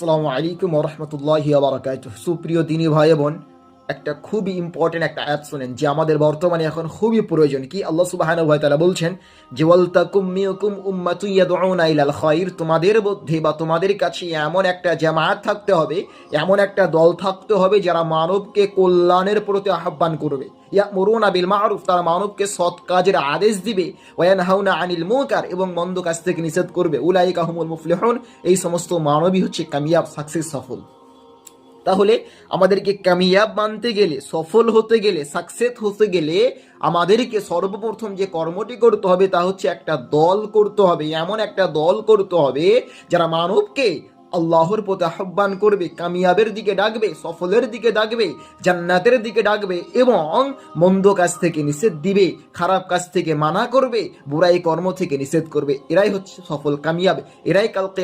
আসসালামু আলাইকুম ওয়া রাহমাতুল্লাহি ওয়া বারাকাতুহু। সুপ্রিয় দিনী ভাই বোন, একটা খুবই ইম্পর্টেন্ট একটা আয়াত শুনেন যে আমাদের বর্তমানে এখন খুবই প্রয়োজন। কি আল্লাহ সুবহানাহু ওয়া তাআলা বলছেন যে ওয়াল তাকুম মিনকুম উম্মাতুন ইয়াদউনা ইলাল খায়র, তোমাদের মধ্যে বা তোমাদের কাছে এমন একটা জামাত থাকতে হবে, এমন একটা দল থাকতে হবে যারা মানবকে কল্যাণের প্রতি আহ্বান করবে। ইয়ামুরুনা বিল মারুফ, তারা মানবকে সৎ কাজের আদেশ দিবে। ওয়া ইয়ানহাউনা আনিল মুনকার, এবং মন্দ কাজ থেকে নিষেধ করবে। উলাইকা হুমুল মুফলিহুন, এই সমস্ত মানবই হচ্ছে কামিয়াব, সাকসেস, সফল। তাহলে আমাদেরকে কামিয়াব মানতে গেলে, সফল হতে গেলে, সাকসেস হতে গেলে আমাদেরকে সর্বপ্রথম যে কর্মটি করতে হবে তা হচ্ছে একটা দল করতে হবে। এমন একটা দল করতে হবে যারা মানবকে আল্লাহর পথে আহ্বান করবে, কামিয়াবের দিকে ডাকবে, সফলের দিকে ডাকবে, জান্নাতের দিকে ডাকবে এবং মন্দ কাজ থেকে নিষেধ দিবে, খারাপ কাজ থেকে মানা করবে, বুরাই কর্ম থেকে নিষেধ করবে। এরাই হচ্ছে সফল, কামিয়াব। এরাই কাল কিয়ামতে